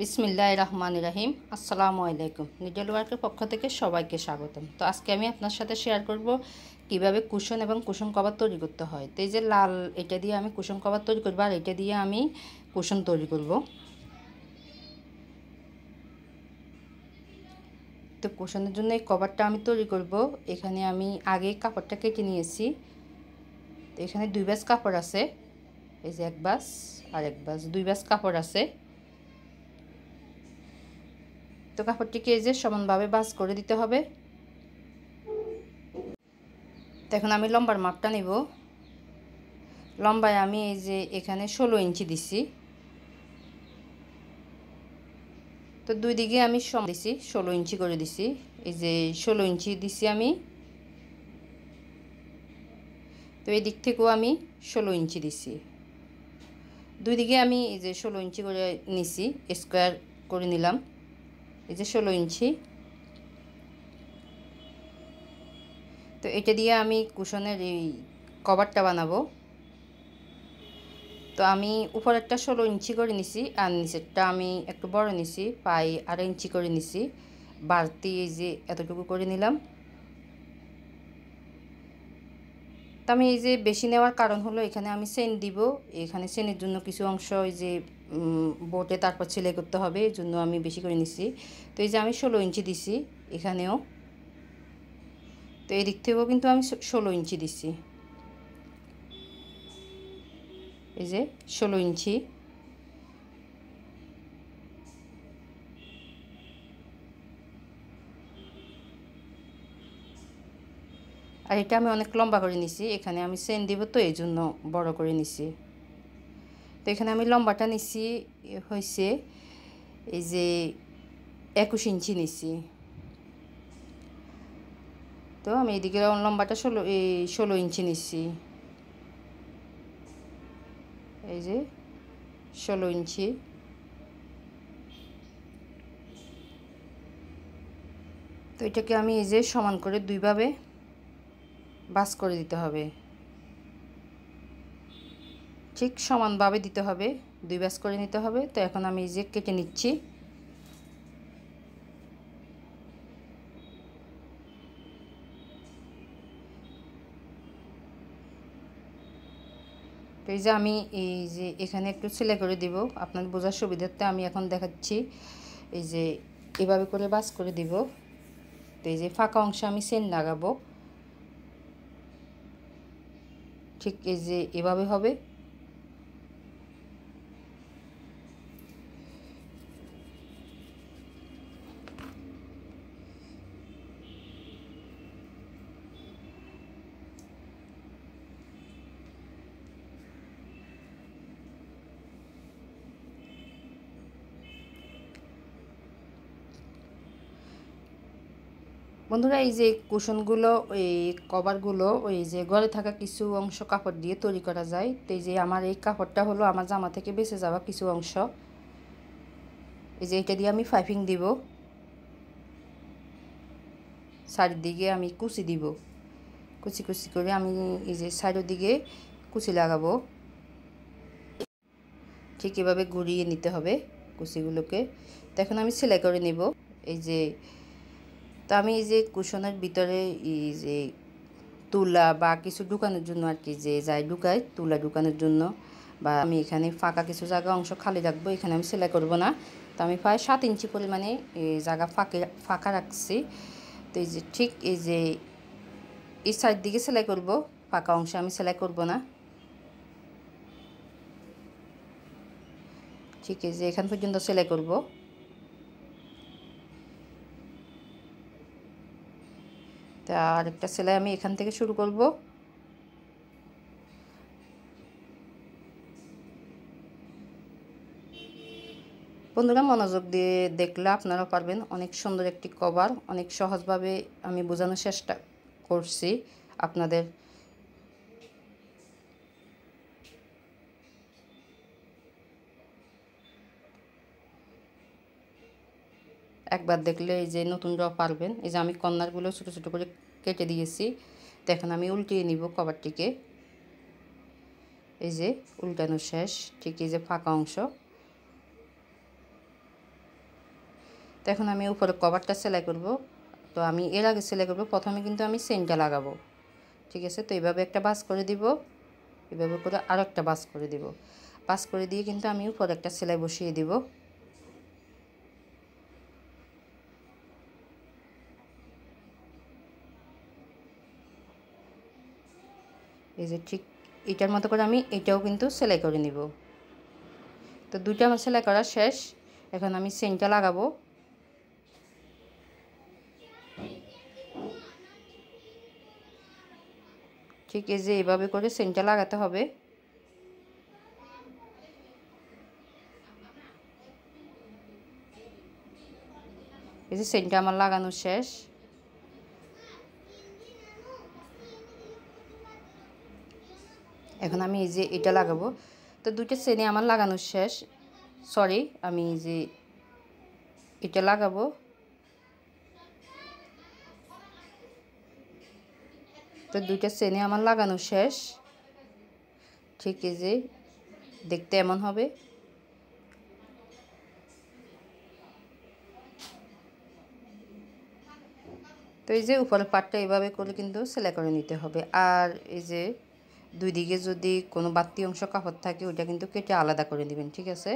বিসমিল্লাহির রহমানির রহিম। আসসালামু আলাইকুম। নিডল ওয়ার্কের পক্ষ থেকে সবাইকে স্বাগতম। তো আজকে আমি আপনার সাথে শেয়ার করব কিভাবে কুশন এবং কুশন কভার তৈরি করতে হয়। তো এই যে লাল এটা দিয়ে আমি কুশন কভার তৈরি করব, আর এটা দিয়ে আমি কুশন তৈরি করব। তো কুশনের জন্য এই কভারটা আমি তৈরি করব। এখানে আমি আগে কাপড়টা কেটে নিয়েছি। তো এখানে 2 ভাঁজ কাপড় আছে, এই যে 1 ভাঁজ আর 1 ভাঁজ, 2 ভাঁজ কাপড় আছে। তো কাপড়টিকে এই যে সমানভাবে ভাঁজ করে দিতে হবে। তো এখন আমি লম্বার মাপটা নিব। লম্বায় আমি এই যে এখানে 16 ইঞ্চি দিছি। তো দুই দিকে আমি সমান দিছি, 16 ইঞ্চি করে দিছি। এই যে 16 ইঞ্চি দিছি আমি। তো এই দিক থেকেও আমি 16 ইঞ্চি দিছি। দুই দিকে আমি এই যে 16 ইঞ্চি করে নিছি, স্কোয়ার করে নিলাম। এই যে 16 ইঞ্চি। তো এটা দিয়ে আমি কুশনের এই কভারটা বানাবো। তো আমি উপরেরটা 16 ইঞ্চি করে নিছি, আর নিচেরটা আমি একটু বড় নিছি, পাই 2.5 ইঞ্চি করে নিছি। বাড়তি এই যে এতটুকু করে নিলাম। তো আমি এই যে বেশি নেওয়ার কারণ হলো এখানে আমি চেন দিব। এখানে চেনের জন্য কিছু অংশ এই যে বোটে তারপর সেলাই করতে হবে, এই জন্য আমি বেশি করে নিছি। তো এই যে আমি 16 ইঞ্চি দিছি এখানেও। তো এই দিক থেকেও কিন্তু আমি 16 ইঞ্চি দিছি, এই যে 16 ইঞ্চি। আর এটা আমি অনেক লম্বা করে নিছি, এখানে আমি চেন দিব তো এই জন্য বড় করে নিছি। তো এখানে আমি লম্বাটা নিছি হয়েছে এই যে 21 ইঞ্চি নিছি। তো আমি এদিকে লম্বাটা 16 ইঞ্চি নিছি, এই যে 16 ইঞ্চি। তো এটাকে আমি এই যে সমান করে দুইভাবে ভাঁজ করে দিতে হবে, ঠিক সমানভাবে দিতে হবে, 2 ভাঁজ করে নিতে হবে। তো এখন আমি এই যে কেটে নিচ্ছি। তো এই যে আমি এই যে এখানে একটু সেলাই করে দিব আপনার বোঝার সুবিধার্থে আমি এখন দেখাচ্ছি। এই যে এভাবে করে ভাঁজ করে দিব। তো এই যে ফাঁকা অংশে আমি চেন লাগাবো, ঠিক এই যে এভাবে হবে। বন্ধুরা এই যে কুশনগুলো, এই কভারগুলো ওই যে ঘরে থাকা কিছু অংশ কাপড় দিয়ে তৈরি করা যায়। তো এই যে আমার এই কাপড়টা হলো আমার জামা থেকে বেঁচে যাওয়া কিছু অংশ। এই যে এটা দিয়ে আমি পাইপিং দিব, চারিদিকে আমি কুচি দিব, কুচি কুচি করে আমি এই যে সাইডের দিকে কুচি লাগাবো। ঠিক এভাবে ঘুরিয়ে নিতে হবে কুচিগুলোকে। তো এখন আমি সেলাই করে নিব। এই যে তো আমি এই যে কুশনের ভিতরে এই যে তুলা বা কিছু ঢুকানোর জন্য আর কি, যে যাই ঢুকাই তুলা ঢুকানোর জন্য, বা আমি এখানে ফাঁকা কিছু জায়গা অংশ খালি রাখবো, এখানে আমি সেলাই করব না। তো আমি প্রায় 7 ইঞ্চি পরিমাণে এই জায়গা ফাঁকা রাখছি। তো এই যে ঠিক এই যে এই সাইড দিকে সেলাই করব, ফাঁকা অংশে আমি সেলাই করব না। ঠিক এই যে এখান পর্যন্ত সেলাই করব। তা আরেকটা সেলাই আমি এখান থেকে শুরু করব। বন্ধুরা মনোযোগ দিয়ে দেখলে আপনারা পারবেন। অনেক সুন্দর একটি কভার, অনেক সহজভাবে আমি বোঝানোর চেষ্টা করছি আপনাদের। একবার দেখলে এই যে নতুনরাও পারবেন। এই যে আমি কর্নারগুলো ছোটো ছোটো করে কেটে দিয়েছি। তো এখন আমি উল্টিয়ে নিব কভারটিকে। এই যে উল্টানো শেষ, ঠিক এই যে ফাঁকা অংশ তো এখন আমি উপরে কভারটা সেলাই করব। তো আমি এর আগে সেলাই করব, প্রথমে কিন্তু আমি চেনটা লাগাবো, ঠিক আছে। তো এইভাবে একটা বাস করে দিব, এভাবে করে আরও একটা বাস করে দিব। বাস করে দিয়ে কিন্তু আমি উপরে একটা সেলাই বসিয়ে দিব। এই যে ঠিক এটার মতো করে আমি এটাও কিন্তু সেলাই করে নিব। তো দুইটা আমার সেলাই করা শেষ। এখন আমি চেনটা লাগাবো। ঠিক এই যে এইভাবে করে চেনটা লাগাতে হবে। এই যে চেনটা আমার লাগানো শেষ। এখন আমি এই যে এটা লাগাবো। তো দুইটা চেনে আমার লাগানো শেষ, সরি আমি এই যে এটা লাগাবো। তো দুইটা চেনে আমার লাগানো শেষ। ঠিক এই যে দেখতে এমন হবে। তো এই যে উপরের পাটটা এভাবে করে কিন্তু সেলাই করে নিতে হবে। আর এই যে দুই দিকে যদি কোনো বাড়তি অংশ কাপড় থাকে ওইটা কিন্তু কেটে আলাদা করে নেবেন, ঠিক আছে।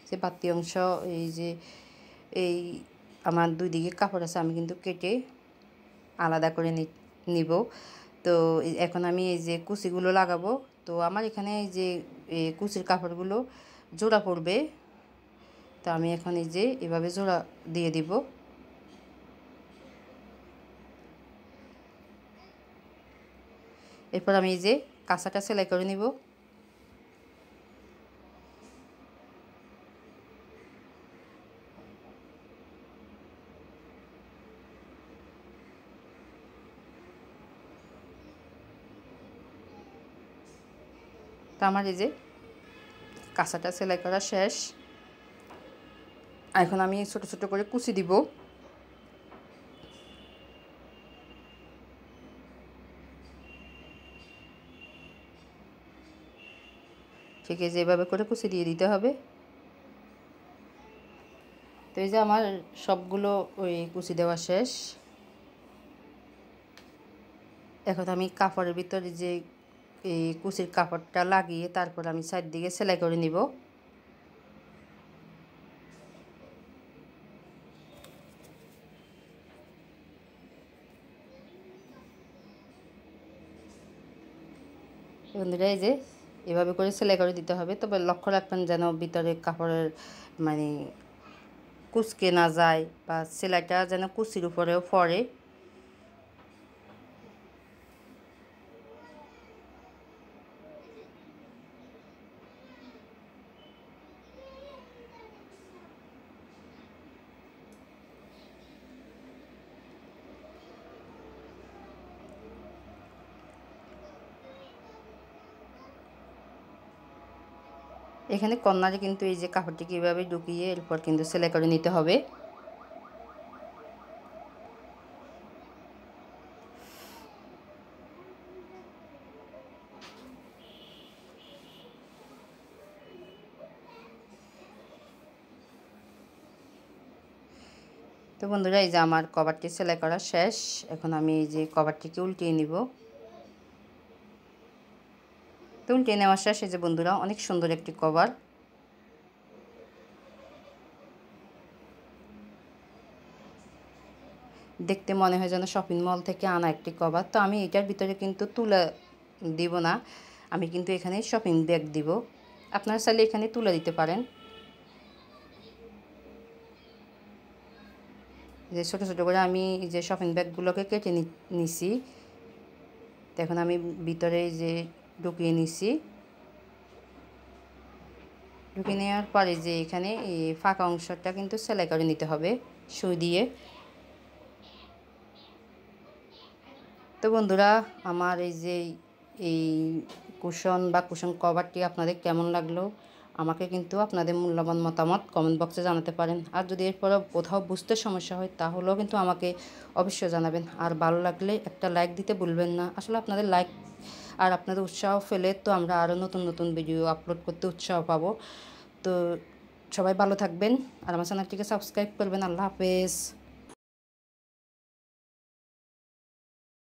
যে বাড়তি অংশ এই যে এই আমার দুই দিকে কাপড় আছে, আমি কিন্তু কেটে আলাদা করে নিব। তো এখন আমি এই যে কুচিগুলো লাগাবো। তো আমার এখানে এই যে কুচির কাপড়গুলো জোড়া পড়বে। তো আমি এখন এই যে এভাবে জোড়া দিয়ে দিব। এরপর আমি এই যে কাঁচাটা সেলাই করে নিব। তো আমার এই যে কাঁচাটা সেলাই করা শেষ। এখন আমি ছোট ছোট করে কুচি দিব। ঠিক আছে, এভাবে করে কুচি দিয়ে দিতে হবে। তো এই যে আমার সবগুলো ওই কুচি দেওয়া শেষ। এখন আমি কাপড়ের ভিতরে যে এই কুচির কাপড়টা লাগিয়ে তারপর আমি সাইড দিকে সেলাই করে নিব। বন্ধুরা এই যে এভাবে করে সেলাই করে দিতে হবে। তবে লক্ষ্য রাখবেন যেন ভিতরে কাপড়ের মানে কুচকে না যায় বা সেলাইটা যেন কুচির উপরেও পড়ে। এখানে কর্নারে কিন্তু এই যে কাপড়টিকে এভাবে ঢুকিয়ে এরপর কিন্তু সেলাই করে নিতে হবে। তো বন্ধুরা এই যে আমার কভারটি সেলাই করা শেষ। এখন আমি এই যে কভারটিকে উল্টিয়ে নিব। তো উল্টিয়ে নেওয়া শেষ। এই যে বন্ধুরা অনেক সুন্দর একটি কভার। দেখতে মনে হয় যেন শপিং মল থেকে আনা একটি কভার। তো আমি এটার ভিতরে কিন্তু তুলা দিব না, আমি কিন্তু এখানে শপিং ব্যাগ দিব। আপনারা চাইলে এখানে তুলে দিতে পারেন। যে ছোটো ছোটো করে আমি যে শপিং ব্যাগগুলোকে কেটে নিছি। তো এখন আমি ভিতরে যে ঢুকিয়ে নিছি। ঢুকিয়ে নেওয়ার পরে যে এখানে এই ফাঁকা অংশটা কিন্তু সেলাই করে নিতে হবে সুই দিয়ে। তো বন্ধুরা আমার এই যে এই কুশন বা কুশন কভারটি আপনাদের কেমন লাগলো আমাকে কিন্তু আপনাদের মূল্যবান মতামত কমেন্ট বক্সে জানাতে পারেন। আর যদি এরপরে কোথাও বুঝতে সমস্যা হয় তাহলেও কিন্তু আমাকে অবশ্যই জানাবেন। আর ভালো লাগলে একটা লাইক দিতে ভুলবেন না। আসলে আপনাদের লাইক আর আপনাদের উৎসাহ ফেলে তো আমরা আরও নতুন নতুন ভিডিও আপলোড করতে উৎসাহ পাবো। তো সবাই ভালো থাকবেন আর আমার চ্যানেলটিকে সাবস্ক্রাইব করবেন। আল্লাহ হাফেজ।